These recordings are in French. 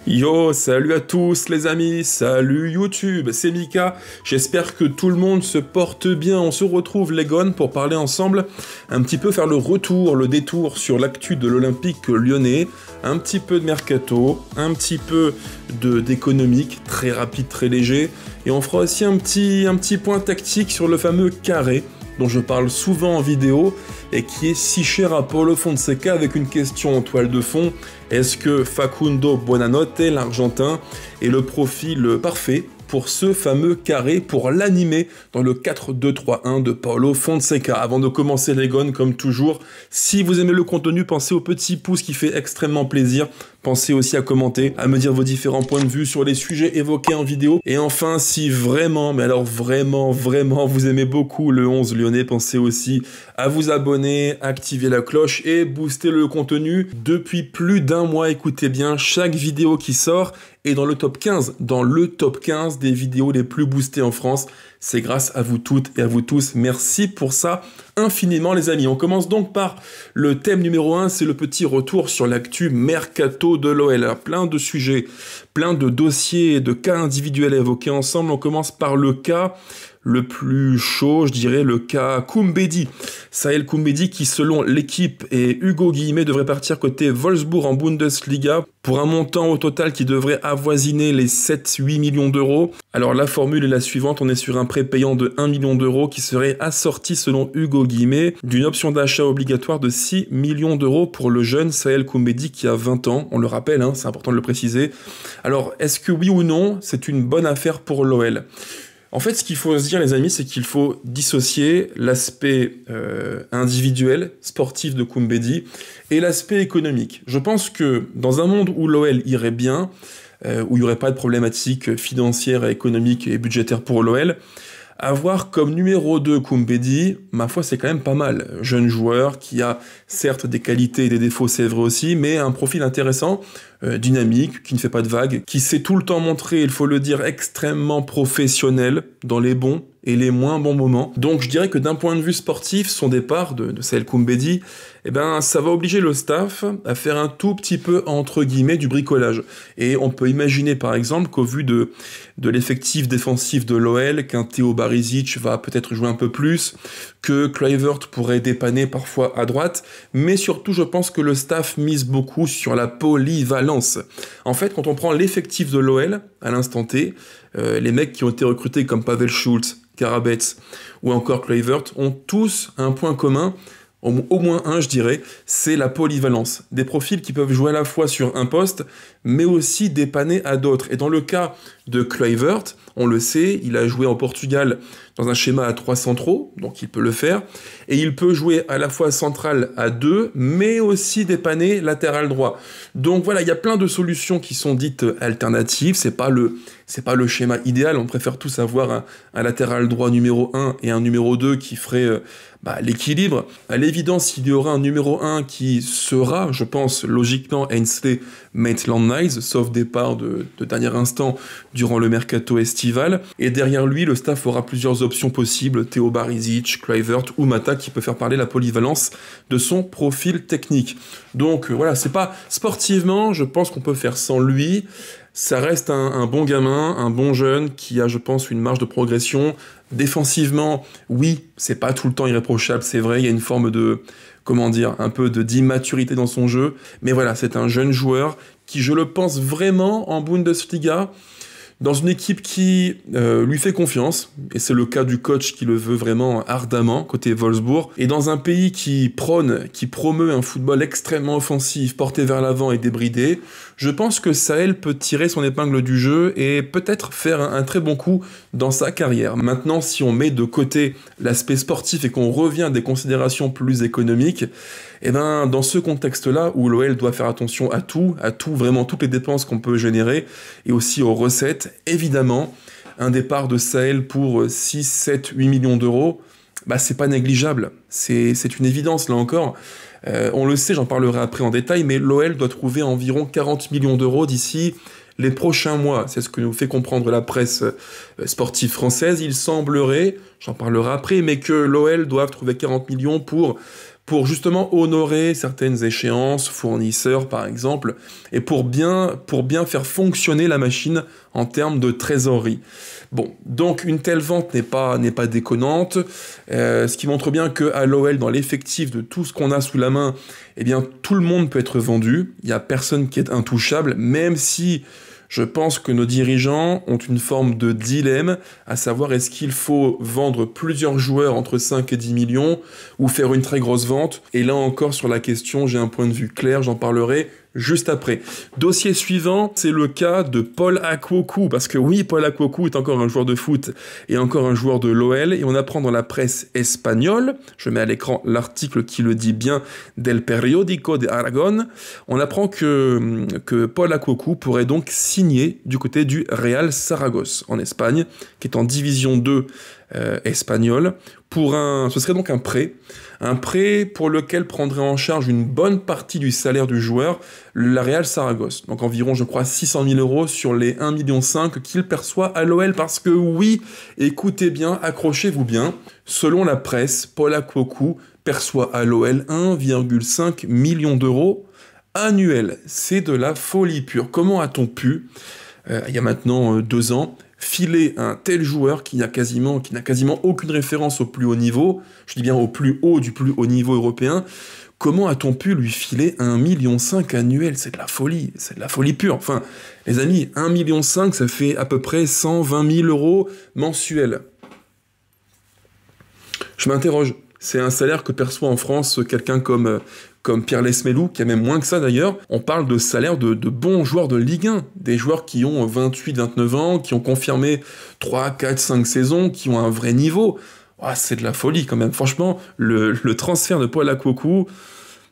Yo, salut à tous les amis, salut YouTube, c'est Mika, j'espère que tout le monde se porte bien, on se retrouve les gones pour parler ensemble, un petit peu faire le détour sur l'actu de l'Olympique lyonnais, un petit peu de mercato, un petit peu d'économique, très rapide, très léger, et on fera aussi un petit point tactique sur le fameux carré, dont je parle souvent en vidéo, et qui est si cher à Paulo Fonseca avec une question en toile de fond. Est-ce que Facundo Buonanotte, l'Argentin, est le profil parfait pour ce fameux carré, pour l'animer dans le 4-2-3-1 de Paulo Fonseca? Avant de commencer les gones, comme toujours, si vous aimez le contenu, pensez au petit pouce qui fait extrêmement plaisir. Pensez aussi à commenter, à me dire vos différents points de vue sur les sujets évoqués en vidéo. Et enfin, si vraiment, mais alors vraiment, vous aimez beaucoup le 11 lyonnais, pensez aussi à vous abonner, activer la cloche et booster le contenu. Depuis plus d'un mois, écoutez bien, chaque vidéo qui sort est dans le top 15, des vidéos les plus boostées en France. C'est grâce à vous toutes et à vous tous. Merci pour ça infiniment les amis. On commence donc par le thème numéro 1, c'est le petit retour sur l'actu mercato de l'OL. Alors, plein de sujets, plein de dossiers, de cas individuels à évoquer ensemble. On commence par le cas le plus chaud, je dirais, le cas Koumbedi. Saël Koumbedi qui, selon l'équipe et Hugo Guillemé, devrait partir côté Wolfsburg en Bundesliga pour un montant au total qui devrait avoisiner les 7-8 millions d'euros. Alors la formule est la suivante, on est sur un prêt payant de 1 million d'euros qui serait assorti, selon Hugo Guillemé, d'une option d'achat obligatoire de 6 millions d'euros pour le jeune Saël Koumbedi qui a 20 ans, on le rappelle, hein, c'est important de le préciser. Alors, est-ce que oui ou non, c'est une bonne affaire pour l'OL ? En fait, ce qu'il faut se dire, les amis, c'est qu'il faut dissocier l'aspect individuel, sportif de Koumbedi, et l'aspect économique. Je pense que dans un monde où l'OL irait bien, où il n'y aurait pas de problématiques financières, économiques et budgétaires pour l'OL, avoir comme numéro 2 Koumbedi, ma foi, c'est quand même pas mal. Jeune joueur qui a certes des qualités et des défauts, c'est vrai aussi, mais un profil intéressant, dynamique, qui ne fait pas de vagues, qui sait tout le temps montrer, il faut le dire, extrêmement professionnel dans les bons et les moins bons moments. Donc je dirais que d'un point de vue sportif, son départ de Saël Koumbedi, eh ben, ça va obliger le staff à faire un tout petit peu, entre guillemets, du bricolage. Et on peut imaginer, par exemple, qu'au vu de l'effectif défensif de l'OL, qu'un Theo Barisic va peut-être jouer un peu plus, que Kluivert pourrait dépanner parfois à droite, mais surtout, je pense que le staff mise beaucoup sur la polyvalence. En fait, quand on prend l'effectif de l'OL, à l'instant T, les mecs qui ont été recrutés comme Pavel Schulz, Karabets ou encore Kluivert ont tous un point commun, au moins un je dirais, c'est la polyvalence. Des profils qui peuvent jouer à la fois sur un poste, mais aussi dépanner à d'autres. Et dans le cas de Kluivert, on le sait, il a joué en Portugal dans un schéma à 3 centraux, donc il peut le faire, et il peut jouer à la fois central à 2, mais aussi dépanner latéral droit. Donc voilà, il y a plein de solutions qui sont dites alternatives, c'est pas le schéma idéal, on préfère tous avoir un latéral droit numéro 1 et un numéro 2 qui ferait l'équilibre. À l'évidence, il y aura un numéro 1 qui sera, je pense, logiquement Ainsley Maitland-Niles, sauf départ de dernier instant durant le mercato estival. Et derrière lui, le staff aura plusieurs options possibles, Theo Barisic, Kluivert ou Mata, qui peut faire parler la polyvalence de son profil technique. Donc voilà, c'est pas sportivement, je pense qu'on peut faire sans lui. Ça reste un bon gamin, un bon jeune qui a, je pense, une marge de progression. Défensivement, oui, c'est pas tout le temps irréprochable, c'est vrai, il y a une forme de, un peu d'immaturité dans son jeu. Mais voilà, c'est un jeune joueur qui, je le pense vraiment, en Bundesliga, dans une équipe qui lui fait confiance, et c'est le cas du coach qui le veut vraiment ardemment, côté Wolfsburg, et dans un pays qui promeut un football extrêmement offensif, porté vers l'avant et débridé, je pense que Saël peut tirer son épingle du jeu et peut-être faire un très bon coup dans sa carrière. Maintenant, si on met de côté l'aspect sportif et qu'on revient à des considérations plus économiques, et ben dans ce contexte-là, où l'OL doit faire attention à tout, vraiment toutes les dépenses qu'on peut générer, et aussi aux recettes, évidemment, un départ de Saël pour 6, 7, 8 millions d'euros, c'est pas négligeable. C'est une évidence, là encore. On le sait, j'en parlerai après en détail, mais l'OL doit trouver environ 40 millions d'euros d'ici les prochains mois. C'est ce que nous fait comprendre la presse sportive française. Il semblerait, j'en parlerai après, mais que l'OL doive trouver 40 millions pour pour justement honorer certaines échéances, fournisseurs par exemple, et pour bien faire fonctionner la machine en termes de trésorerie. Bon, donc une telle vente n'est pas déconnante, ce qui montre bien qu'à l'OL, dans l'effectif de tout ce qu'on a sous la main, eh bien tout le monde peut être vendu, il n'y a personne qui est intouchable, même si je pense que nos dirigeants ont une forme de dilemme, à savoir est-ce qu'il faut vendre plusieurs joueurs entre 5 et 10 millions ou faire une très grosse vente. Et là encore sur la question, j'ai un point de vue clair, j'en parlerai juste après. Dossier suivant, c'est le cas de Paul Akwoku, parce que oui, Paul Akwoku est encore un joueur de foot et encore un joueur de l'OL, et on apprend dans la presse espagnole, je mets à l'écran l'article qui le dit bien, del Periódico de Aragón, on apprend que Paul Akwoku pourrait donc signer du côté du Real Saragosse, en Espagne, qui est en division 2 espagnole, ce serait donc un prêt pour lequel prendrait en charge une bonne partie du salaire du joueur, la Real Saragosse. Donc environ, je crois, 600 000 euros sur les 1,5 million qu'il perçoit à l'OL, parce que oui, écoutez bien, accrochez-vous bien, selon la presse, Paul Akwoku perçoit à l'OL 1,5 million d'euros annuels. C'est de la folie pure. Comment a-t-on pu, il y a maintenant 2 ans, filer un tel joueur qui n'a quasiment aucune référence au plus haut niveau, je dis bien au plus haut du plus haut niveau européen, comment a-t-on pu lui filer 1,5 million annuel? C'est de la folie pure. Enfin, les amis, 1,5 million, ça fait à peu près 120 000 euros mensuels. Je m'interroge. C'est un salaire que perçoit en France quelqu'un comme Pierre Lesmelou, qui a même moins que ça d'ailleurs. On parle de salaire de bons joueurs de Ligue 1, des joueurs qui ont 28, 29 ans, qui ont confirmé 3, 4, 5 saisons, qui ont un vrai niveau. Oh, c'est de la folie quand même. Franchement, le transfert de Paul Akwoku,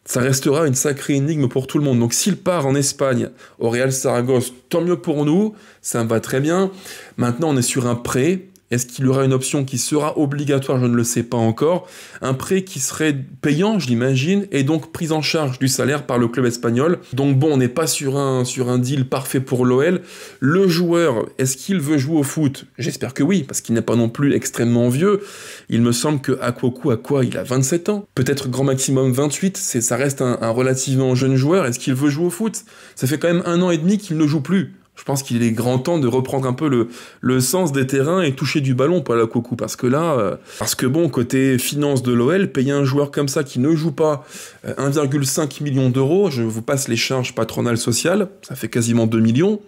ça restera une sacrée énigme pour tout le monde. Donc s'il part en Espagne, au Real Saragosse, tant mieux pour nous, ça me va très bien. Maintenant, on est sur un prêt. Est-ce qu'il y aura une option qui sera obligatoire? Je ne le sais pas encore. Un prêt qui serait payant, je l'imagine, et donc prise en charge du salaire par le club espagnol. Donc bon, on n'est pas sur un deal parfait pour l'OL. Le joueur, est-ce qu'il veut jouer au foot? J'espère que oui, parce qu'il n'est pas non plus extrêmement vieux. Il me semble que Akwoku, il a 27 ans. Peut-être grand maximum 28. Ça reste un relativement jeune joueur. Est-ce qu'il veut jouer au foot? Ça fait quand même 1 an et demi qu'il ne joue plus. Je pense qu'il est grand temps de reprendre un peu le sens des terrains et toucher du ballon pour la Akwoku, parce que là, bon, côté finance de l'OL, payer un joueur comme ça qui ne joue pas 1,5 million d'euros, je vous passe les charges patronales sociales, ça fait quasiment 2 millions,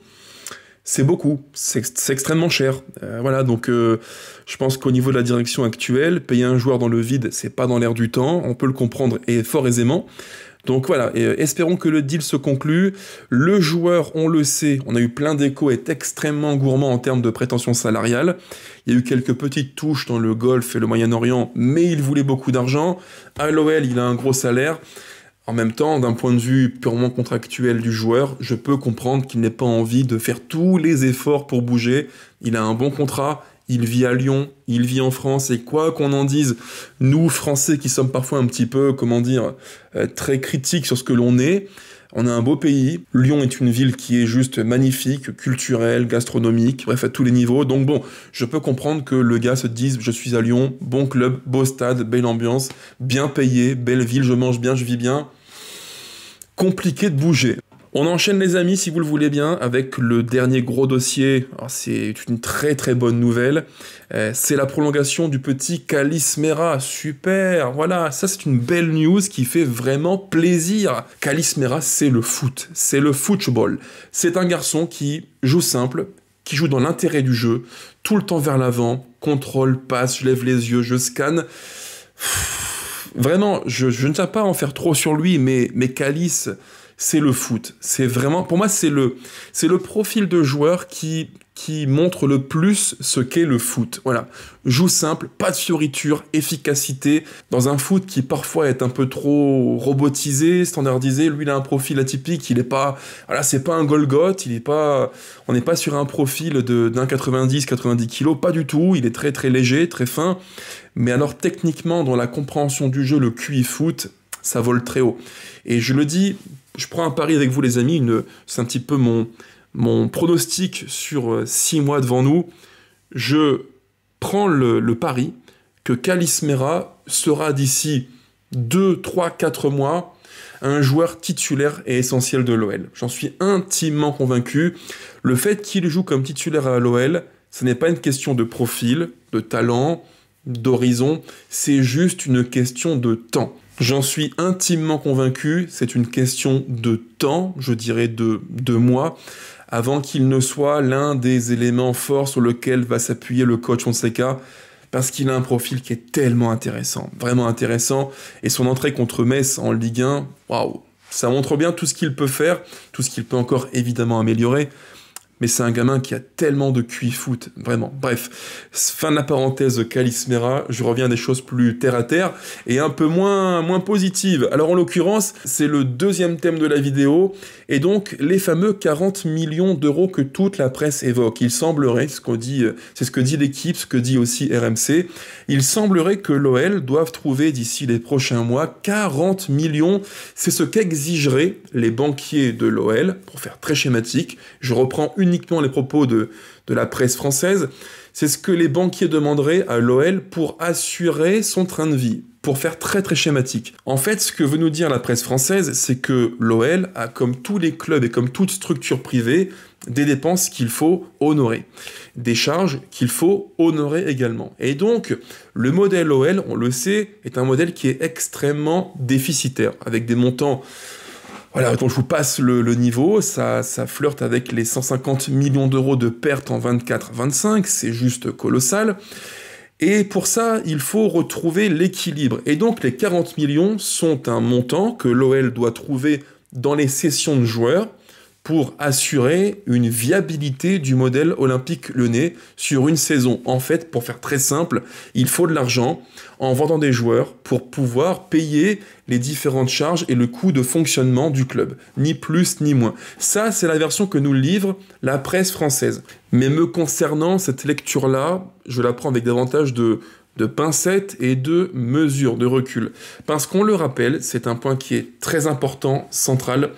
c'est beaucoup, c'est extrêmement cher. Voilà, donc je pense qu'au niveau de la direction actuelle, payer un joueur dans le vide, c'est pas dans l'air du temps, on peut le comprendre et fort aisément. Donc voilà, espérons que le deal se conclue. Le joueur, on le sait, on a eu plein d'échos, est extrêmement gourmand en termes de prétention salariale. Il y a eu quelques petites touches dans le Golfe et le Moyen-Orient, mais il voulait beaucoup d'argent. À l'OL, il a un gros salaire. En même temps, d'un point de vue purement contractuel du joueur, je peux comprendre qu'il n'ait pas envie de faire tous les efforts pour bouger. Il a un bon contrat. Il vit à Lyon, il vit en France, et quoi qu'on en dise, nous, Français, qui sommes parfois un petit peu, très critiques sur ce que l'on est, on a un beau pays. Lyon est une ville qui est juste magnifique, culturelle, gastronomique, bref, à tous les niveaux. Donc bon, je peux comprendre que le gars se dise, je suis à Lyon, bon club, beau stade, belle ambiance, bien payé, belle ville, je mange bien, je vis bien. Compliqué de bouger. On enchaîne les amis, si vous le voulez bien, avec le dernier gros dossier. C'est une très très bonne nouvelle. C'est la prolongation du petit Calis Mera. Super, voilà, ça c'est une belle news qui fait vraiment plaisir. Calis Mera, c'est le foot, c'est le football. C'est un garçon qui joue simple, qui joue dans l'intérêt du jeu, tout le temps vers l'avant, contrôle, passe, je lève les yeux, je scanne. Vraiment, je ne tiens pas à en faire trop sur lui, mais Calis, c'est le foot. C'est vraiment, pour moi, c'est le profil de joueur qui montre le plus ce qu'est le foot. Voilà. Joue simple, pas de fioriture, efficacité. Dans un foot qui parfois est un peu trop robotisé, standardisé, lui il a un profil atypique, il est pas, voilà, c'est pas un Golgoth, on n'est pas sur un profil d'un 90 kilos, pas du tout, il est très très léger, très fin. Mais alors techniquement, dans la compréhension du jeu, le QI foot, ça vole très haut. Et je le dis, je prends un pari avec vous les amis, c'est un petit peu mon pronostic sur 6 mois devant nous. Je prends le pari que Calis Mera sera d'ici 2, 3, 4 mois, un joueur titulaire et essentiel de l'OL. J'en suis intimement convaincu. Le fait qu'il joue comme titulaire à l'OL, ce n'est pas une question de profil, de talent, d'horizon, c'est juste une question de temps. J'en suis intimement convaincu, c'est une question de temps, je dirais de mois, avant qu'il ne soit l'un des éléments forts sur lequel va s'appuyer le coach Fonseca, parce qu'il a un profil qui est tellement intéressant, vraiment intéressant, et son entrée contre Metz en Ligue 1, waouh, ça montre bien tout ce qu'il peut faire, tout ce qu'il peut encore évidemment améliorer, mais c'est un gamin qui a tellement de QI foot, vraiment. Bref, fin de la parenthèse Calismera, je reviens à des choses plus terre-à-terre et un peu moins positives. Alors en l'occurrence, c'est le deuxième thème de la vidéo, et donc les fameux 40 millions d'euros que toute la presse évoque. Il semblerait, c'est ce que dit l'équipe, ce que dit aussi RMC, il semblerait que l'OL doive trouver d'ici les prochains mois 40 millions, c'est ce qu'exigeraient les banquiers de l'OL, pour faire très schématique, je reprends uniquement les propos de la presse française, c'est ce que les banquiers demanderaient à l'OL pour assurer son train de vie, pour faire très très schématique. En fait, ce que veut nous dire la presse française, c'est que l'OL a, comme tous les clubs et comme toute structure privée, des dépenses qu'il faut honorer, des charges qu'il faut honorer également. Et donc, le modèle OL, on le sait, est un modèle qui est extrêmement déficitaire, avec des montants... Voilà, donc je vous passe le niveau, ça flirte avec les 150 millions d'euros de pertes en 24-25, c'est juste colossal. Et pour ça, il faut retrouver l'équilibre. Et donc les 40 millions sont un montant que l'OL doit trouver dans les cessions de joueurs pour assurer une viabilité du modèle olympique lyonnais sur une saison. En fait, pour faire très simple, il faut de l'argent en vendant des joueurs pour pouvoir payer les différentes charges et le coût de fonctionnement du club. Ni plus ni moins. Ça, c'est la version que nous livre la presse française. Mais me concernant, cette lecture-là, je la prends avec davantage de pincettes et de mesures, de recul. Parce qu'on le rappelle, c'est un point qui est très important, central,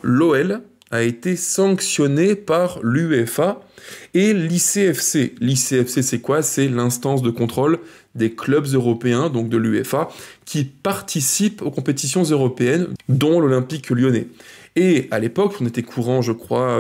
l'OL a été sanctionné par l'UEFA et l'ICFC. L'ICFC, c'est quoi? C'est l'instance de contrôle des clubs européens, donc de l'UEFA, qui participent aux compétitions européennes, dont l'Olympique lyonnais. Et à l'époque, on était courant, je crois,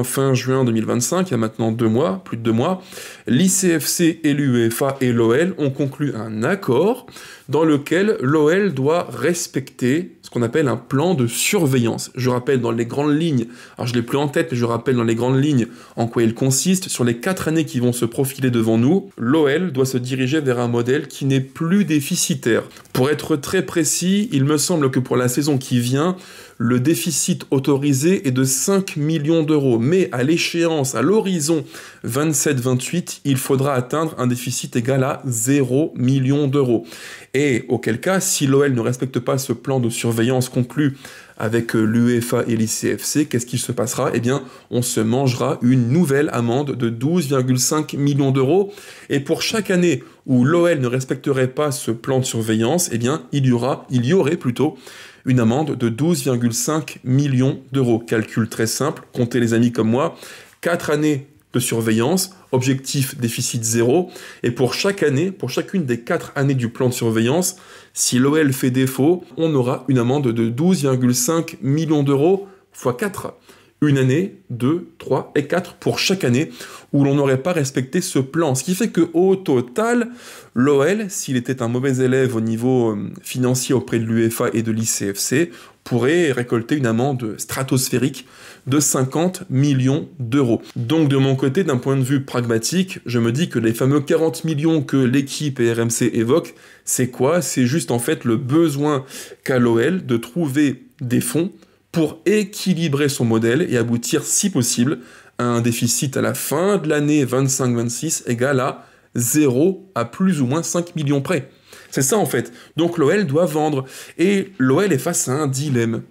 fin juin 2025, il y a maintenant 2 mois, plus de 2 mois, l'ICFC et l'UEFA et l'OL ont conclu un accord dans lequel l'OL doit respecter ce qu'on appelle un plan de surveillance. Je rappelle dans les grandes lignes, alors je l'ai plus en tête, mais je rappelle dans les grandes lignes en quoi il consiste. Sur les 4 années qui vont se profiler devant nous, l'OL doit se diriger vers un modèle qui n'est plus déficitaire. Pour être très précis, il me semble que pour la saison qui vient, le déficit autorisé est de 5 millions d'euros, mais à l'échéance, à l'horizon 27-28, il faudra atteindre un déficit égal à 0 million d'euros. Et auquel cas, si l'OL ne respecte pas ce plan de surveillance conclu avec l'UEFA et l'ICFC, qu'est-ce qui se passera? Eh bien, on se mangera une nouvelle amende de 12,5 millions d'euros. Et pour chaque année où l'OL ne respecterait pas ce plan de surveillance, eh bien, il y aurait plutôt une amende de 12,5 millions d'euros. Calcul très simple, comptez les amis comme moi, 4 années de surveillance, objectif déficit 0, et pour chaque année, pour chacune des 4 années du plan de surveillance, si l'OL fait défaut, on aura une amende de 12,5 millions d'euros x 4. Une année, 2, 3 et 4 pour chaque année où l'on n'aurait pas respecté ce plan. Ce qui fait qu'au total, l'OL, s'il était un mauvais élève au niveau financier auprès de l'UEFA et de l'ICFC, pourrait récolter une amende stratosphérique de 50 millions d'euros. Donc de mon côté, d'un point de vue pragmatique, je me dis que les fameux 40 millions que l'équipe et RMC évoquent, c'est quoi? C'est juste en fait le besoin qu'a l'OL de trouver des fonds pour équilibrer son modèle et aboutir, si possible, à un déficit à la fin de l'année 25-26 égal à 0 à plus ou moins 5 millions près. C'est ça en fait. Donc l'OL doit vendre. Et l'OL est face à un dilemme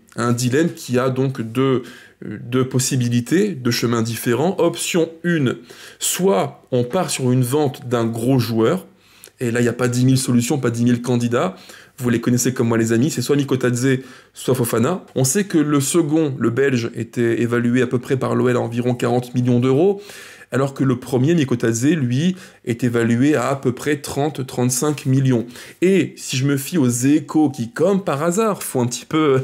qui a donc deux possibilités, 2 chemins différents. Option 1, soit on part sur une vente d'un gros joueur, et là il n'y a pas 10 000 solutions, pas 10 000 candidats, vous les connaissez comme moi les amis, c'est soit Mikotadze, soit Fofana. On sait que le second, le Belge, était évalué à peu près par l'OL à environ 40 millions d'euros. alors que le premier, Mikotadze, lui, est évalué à peu près 30-35 millions. Et si je me fie aux échos qui, comme par hasard, font un petit peu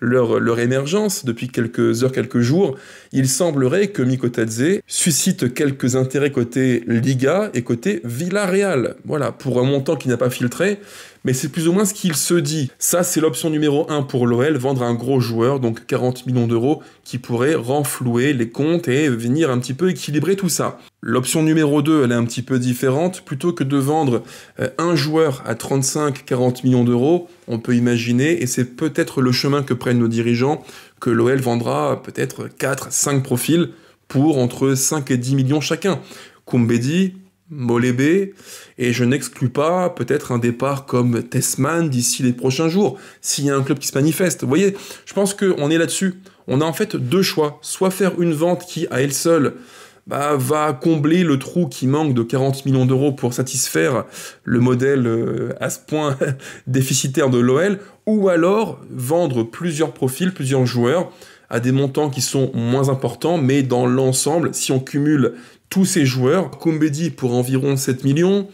leur émergence depuis quelques heures, quelques jours, il semblerait que Mikotadze suscite quelques intérêts côté Liga et côté Villarreal. Voilà, pour un montant qui n'a pas filtré, mais c'est plus ou moins ce qu'il se dit. Ça, c'est l'option numéro 1 pour l'OL, vendre un gros joueur, donc 40 millions d'euros, qui pourrait renflouer les comptes et venir un petit peu équilibrer tout ça. L'option numéro 2, elle est un petit peu différente. Plutôt que de vendre un joueur à 35-40 millions d'euros, on peut imaginer, et c'est peut-être le chemin que prennent nos dirigeants, que l'OL vendra peut-être 4-5 profils pour entre 5 et 10 millions chacun. Koumbedi, Molébé, et je n'exclus pas peut-être un départ comme Tessman d'ici les prochains jours, s'il y a un club qui se manifeste. Vous voyez, je pense qu'on est là-dessus. On a en fait deux choix. Soit faire une vente qui, à elle seule, va combler le trou qui manque de 40 millions d'euros pour satisfaire le modèle à ce point déficitaire de l'OL, ou alors vendre plusieurs profils, plusieurs joueurs, à des montants qui sont moins importants, mais dans l'ensemble, si on cumule tous ces joueurs, Koumbedi pour environ 7 millions,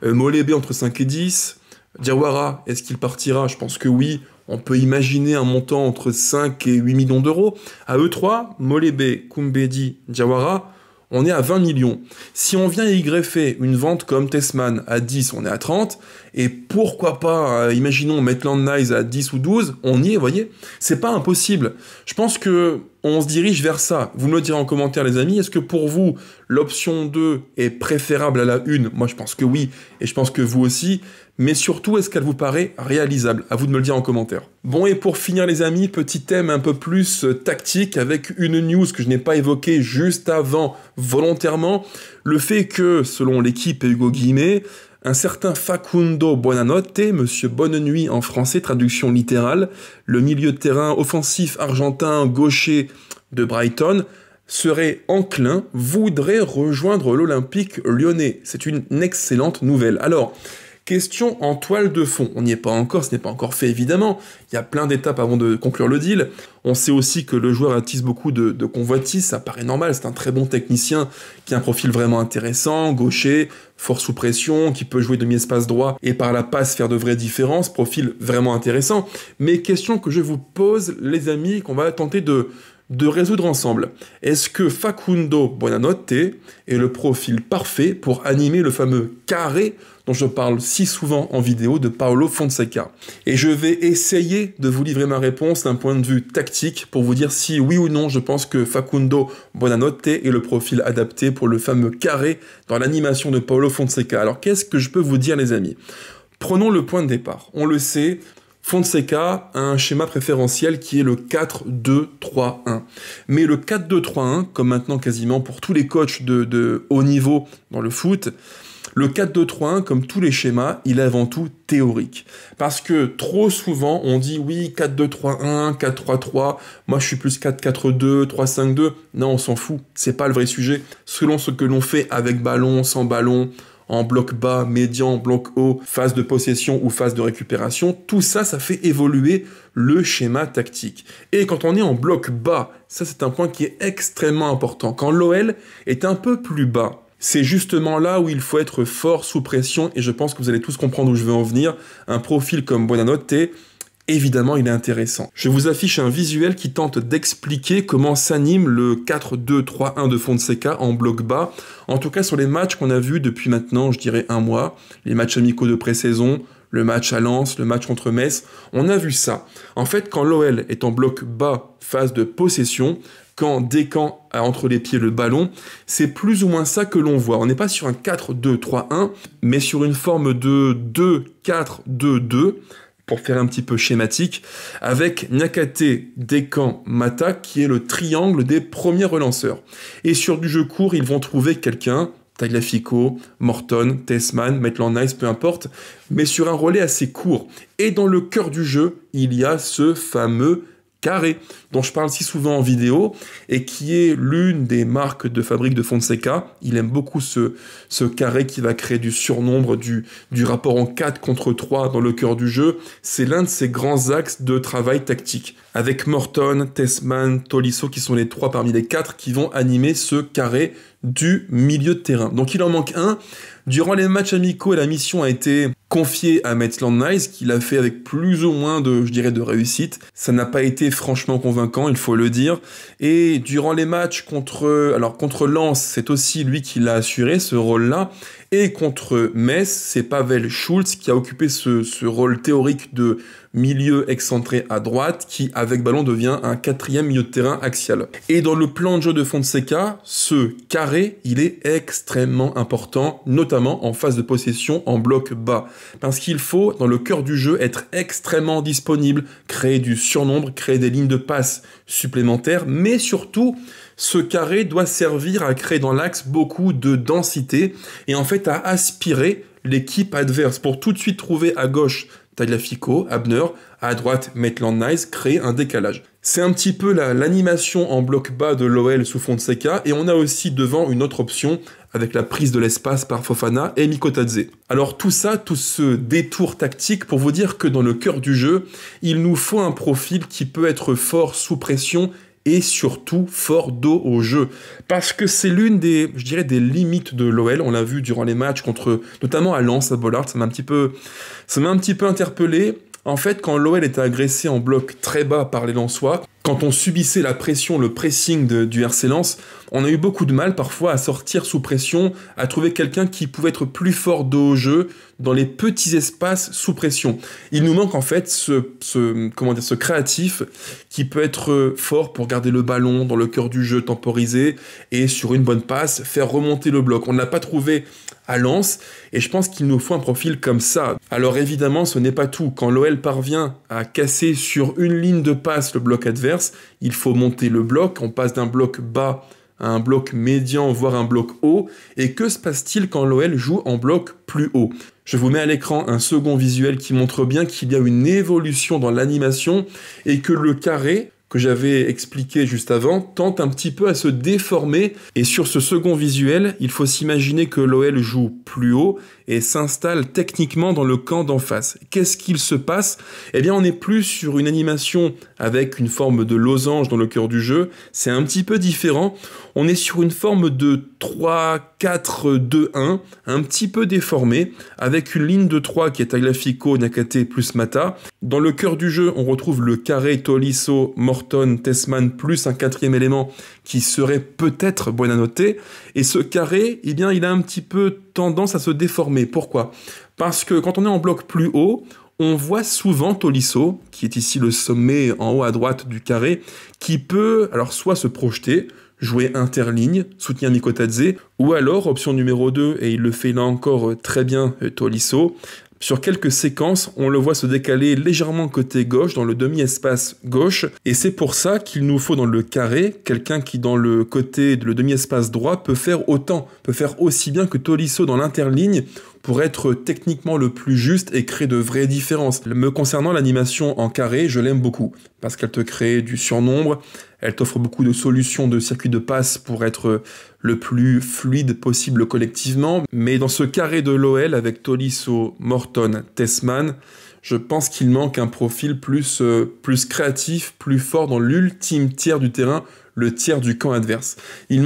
Molébé entre 5 et 10, Diawara, est-ce qu'il partira? Je pense que oui, on peut imaginer un montant entre 5 et 8 millions d'euros. À eux trois, Molébé, Koumbedi, Diawara, on est à 20 millions. Si on vient y greffer une vente comme Tessman à 10, on est à 30, et pourquoi pas, imaginons Maitland Niles à 10 ou 12, on y est, vous voyez? C'est pas impossible. Je pense que on se dirige vers ça. Vous me le direz en commentaire, les amis. Est-ce que pour vous, l'option 2 est préférable à la 1? Moi, je pense que oui, et je pense que vous aussi. Mais surtout, est-ce qu'elle vous paraît réalisable? À vous de me le dire en commentaire. Bon, et pour finir, les amis, petit thème un peu plus tactique avec une news que je n'ai pas évoquée juste avant, volontairement. Le fait que, selon l'équipe et Hugo Guillemets, un certain Facundo Buonanotte, monsieur Bonne Nuit en français, traduction littérale, le milieu de terrain offensif argentin gaucher de Brighton, serait enclin, voudrait rejoindre l'Olympique lyonnais. C'est une excellente nouvelle. Alors, question en toile de fond. On n'y est pas encore, ce n'est pas encore fait évidemment. Il y a plein d'étapes avant de conclure le deal. On sait aussi que le joueur attise beaucoup de convoitises, ça paraît normal. C'est un très bon technicien qui a un profil vraiment intéressant, gaucher, fort sous pression, qui peut jouer demi-espace droit et par la passe faire de vraies différences. Profil vraiment intéressant. Mais question que je vous pose, les amis, qu'on va tenter de résoudre ensemble. Est-ce que Facundo Buonanotte est le profil parfait pour animer le fameux carré dont je parle si souvent en vidéo de Paulo Fonseca? Et je vais essayer de vous livrer ma réponse d'un point de vue tactique pour vous dire si oui ou non je pense que Facundo Buonanotte est le profil adapté pour le fameux carré dans l'animation de Paulo Fonseca. Alors qu'est-ce que je peux vous dire, les amis? Prenons le point de départ. On le sait, Fonseca a un schéma préférentiel qui est le 4-2-3-1. Mais le 4-2-3-1, comme maintenant quasiment pour tous les coachs de haut niveau dans le foot, le 4-2-3-1, comme tous les schémas, il est avant tout théorique. Parce que trop souvent, on dit oui, 4-2-3-1, 4-3-3, moi je suis plus 4-4-2, 3-5-2. Non, on s'en fout, c'est pas le vrai sujet. Selon ce que l'on fait avec ballon, sans ballon, en bloc bas, médian, bloc haut, phase de possession ou phase de récupération, tout ça, ça fait évoluer le schéma tactique. Et quand on est en bloc bas, ça c'est un point qui est extrêmement important. Quand l'OL est un peu plus bas, c'est justement là où il faut être fort sous pression, et je pense que vous allez tous comprendre où je veux en venir. Un profil comme Buonanotte, évidemment, il est intéressant. Je vous affiche un visuel qui tente d'expliquer comment s'anime le 4-2-3-1 de Fonseca en bloc bas, en tout cas sur les matchs qu'on a vus depuis maintenant, je dirais un mois, les matchs amicaux de pré-saison, le match à Lens, le match contre Metz, on a vu ça. En fait, quand l'OL est en bloc bas, phase de possession, quand Descamps a entre les pieds le ballon, c'est plus ou moins ça que l'on voit. On n'est pas sur un 4-2-3-1, mais sur une forme de 2-4-2-2, pour faire un petit peu schématique, avec Niakate, Descamps, Mata, qui est le triangle des premiers relanceurs. Et sur du jeu court, ils vont trouver quelqu'un, Tagliafico, Morton, Tessman, Maitland Niles, peu importe, mais sur un relais assez court. Et dans le cœur du jeu, il y a ce fameux carré, dont je parle si souvent en vidéo, et qui est l'une des marques de fabrique de Fonseca. Il aime beaucoup ce carré qui va créer du surnombre, du rapport en 4 contre 3 dans le cœur du jeu. C'est l'un de ses grands axes de travail tactique. Avec Morton, Tessman, Tolisso, qui sont les 3 parmi les 4 qui vont animer ce carré du milieu de terrain. Donc il en manque un. Durant les matchs amicaux, la mission a été confiée à Maitland Niles, qui l'a fait avec plus ou moins de réussite. Ça n'a pas été franchement convaincant, il faut le dire. Et durant les matchs contre Lens, c'est aussi lui qui l'a assuré, ce rôle-là. Et contre Metz, c'est Pavel Schulz qui a occupé ce rôle théorique de milieu excentré à droite, qui, avec ballon, devient un 4e milieu de terrain axial. Et dans le plan de jeu de Fonseca, ce carré, il est extrêmement important, notamment en phase de possession en bloc bas. Parce qu'il faut, dans le cœur du jeu, être extrêmement disponible, créer du surnombre, créer des lignes de passe supplémentaires, mais surtout, ce carré doit servir à créer dans l'axe beaucoup de densité et en fait à aspirer l'équipe adverse pour tout de suite trouver à gauche Tagliafico, Abner, à droite Maitland Niles, créer un décalage. C'est un petit peu l'animation en bloc bas de l'OL sous Fonseca et on a aussi devant une autre option avec la prise de l'espace par Fofana et Mikotadze. Alors tout ce détour tactique pour vous dire que dans le cœur du jeu, il nous faut un profil qui peut être fort sous pression et surtout fort dos au jeu. Parce que c'est l'une des limites de l'OL. On l'a vu durant les matchs notamment à Lens, à Bollaert, ça m'a un petit peu interpellé. En fait, quand l'OL était agressé en bloc très bas par les Lensois, quand on subissait la pression, le pressing du RC Lens, on a eu beaucoup de mal parfois à sortir sous pression, à trouver quelqu'un qui pouvait être plus fort dos au jeu dans les petits espaces sous pression. Il nous manque en fait ce créatif qui peut être fort pour garder le ballon dans le cœur du jeu, temporiser et sur une bonne passe, faire remonter le bloc. On ne l'a pas trouvé à Lens, et je pense qu'il nous faut un profil comme ça. Alors évidemment, ce n'est pas tout. Quand l'OL parvient à casser sur une ligne de passe le bloc adverse, il faut monter le bloc, on passe d'un bloc bas à un bloc médian, voire un bloc haut, et que se passe-t-il quand l'OL joue en bloc plus haut ? Je vous mets à l'écran un second visuel qui montre bien qu'il y a une évolution dans l'animation, et que le carré, que j'avais expliqué juste avant, tente un petit peu à se déformer. Et sur ce second visuel, il faut s'imaginer que l'OL joue plus haut et s'installe techniquement dans le camp d'en face. Qu'est-ce qu'il se passe ? Eh bien, on n'est plus sur une animation avec une forme de losange dans le cœur du jeu. C'est un petit peu différent. On est sur une forme de 3-4-2-1, un petit peu déformée, avec une ligne de 3 qui est Tagliafico, Niakate plus Mata. Dans le cœur du jeu, on retrouve le carré Tolisso, Morton, Tessman, plus un 4e élément qui serait peut-être Buonanotte. Et ce carré, eh bien, il a un petit peu tendance à se déformer. Pourquoi ? Parce que quand on est en bloc plus haut, on voit souvent Tolisso, qui est ici le sommet en haut à droite du carré, qui peut alors soit se projeter, jouer interligne, soutenir Mikotadze, ou alors, option numéro 2, et il le fait là encore très bien Tolisso, sur quelques séquences, on le voit se décaler légèrement côté gauche, dans le demi-espace gauche, et c'est pour ça qu'il nous faut dans le carré, quelqu'un qui dans le côté, le demi-espace droit, peut faire aussi bien que Tolisso dans l'interligne, pour être techniquement le plus juste et créer de vraies différences. Me concernant, l'animation en carré, je l'aime beaucoup, parce qu'elle te crée du surnombre, elle t'offre beaucoup de solutions de circuits de passe pour être le plus fluide possible collectivement, mais dans ce carré de l'OL avec Tolisso, Morton, Tessman, je pense qu'il manque un profil plus créatif, plus fort dans l'ultime tiers du terrain, le tiers du camp adverse. Il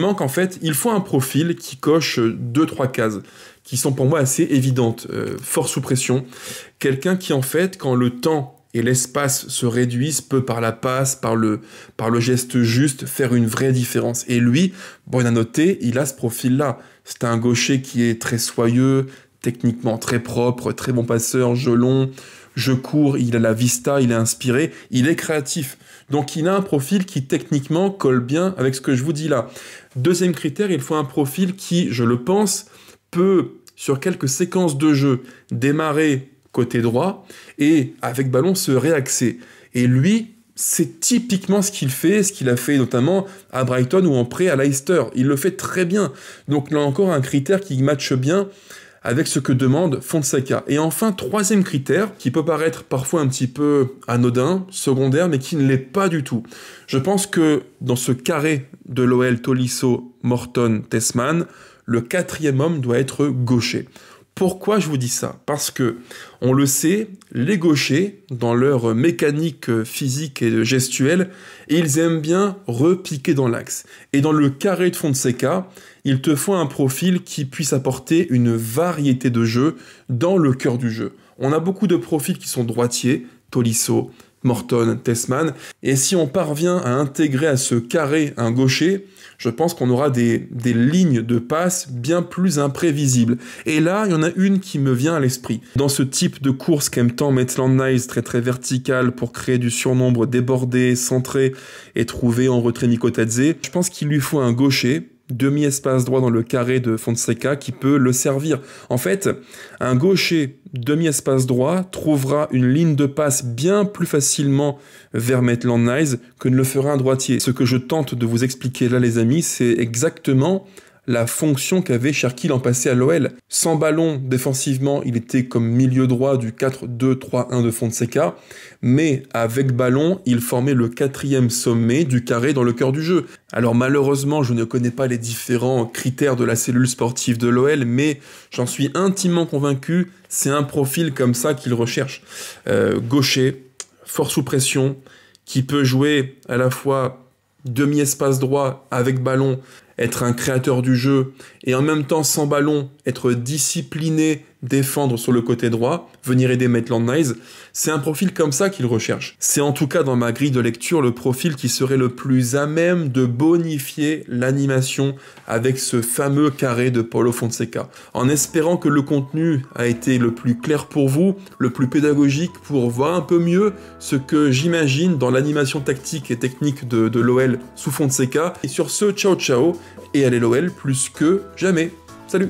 faut un profil qui coche 2-3 cases, qui sont pour moi assez évidentes, fort sous pression. Quelqu'un qui en fait, quand le temps et l'espace se réduisent, peut par la passe, par le geste juste, faire une vraie différence. Et lui, Buonanotte, il a ce profil-là. C'est un gaucher qui est très soyeux, techniquement très propre, très bon passeur, jeu long, jeu court, il a la vista, il est inspiré, il est créatif. Donc il a un profil qui techniquement colle bien avec ce que je vous dis là. Deuxième critère, il faut un profil qui, je le pense, peut, sur quelques séquences de jeu, démarrer côté droit et avec ballon se réaxer. Et lui, c'est typiquement ce qu'il a fait notamment à Brighton ou en prêt à Leicester. Il le fait très bien. Donc là encore un critère qui matche bien avec ce que demande Fonseca. Et enfin, troisième critère, qui peut paraître parfois un petit peu anodin, secondaire, mais qui ne l'est pas du tout. Je pense que dans ce carré de l'OL Tolisso, Morton, Tessman, le quatrième homme doit être gaucher. Pourquoi je vous dis ça? Parce que, on le sait, les gauchers, dans leur mécanique physique et gestuelle, ils aiment bien repiquer dans l'axe. Et dans le carré de Fonseca, il te faut un profil qui puisse apporter une variété de jeux dans le cœur du jeu. On a beaucoup de profils qui sont droitiers, Tolisso, Morton, Tessman, et si on parvient à intégrer à ce carré un gaucher, je pense qu'on aura des lignes de passe bien plus imprévisibles. Et là, il y en a une qui me vient à l'esprit. Dans ce type de course qu'aime tant Maitland-Niles, très verticale, pour créer du surnombre débordé, centré et trouvé en retrait Mikotadze, je pense qu'il lui faut un gaucher, demi-espace droit dans le carré de Fonseca qui peut le servir. En fait, un gaucher demi-espace droit trouvera une ligne de passe bien plus facilement vers Maitland-Niles que ne le fera un droitier. Ce que je tente de vous expliquer là, les amis, c'est exactement la fonction qu'avait Cherki l'an passé à l'OL. Sans ballon, défensivement, il était comme milieu droit du 4-2-3-1 de Fonseca, mais avec ballon, il formait le quatrième sommet du carré dans le cœur du jeu. Alors malheureusement, je ne connais pas les différents critères de la cellule sportive de l'OL, mais j'en suis intimement convaincu, c'est un profil comme ça qu'il recherche. Gaucher, fort sous pression, qui peut jouer à la fois demi-espace droit avec ballon, être un créateur du jeu, et en même temps, sans ballon, être discipliné, défendre sur le côté droit, venir aider Maitland-Niles, c'est un profil comme ça qu'il recherche. C'est en tout cas dans ma grille de lecture le profil qui serait le plus à même de bonifier l'animation avec ce fameux carré de Paulo Fonseca. En espérant que le contenu a été le plus clair pour vous, le plus pédagogique pour voir un peu mieux ce que j'imagine dans l'animation tactique et technique de l'OL sous Fonseca. Et sur ce, ciao ciao, et allez l'OL plus que jamais. Salut!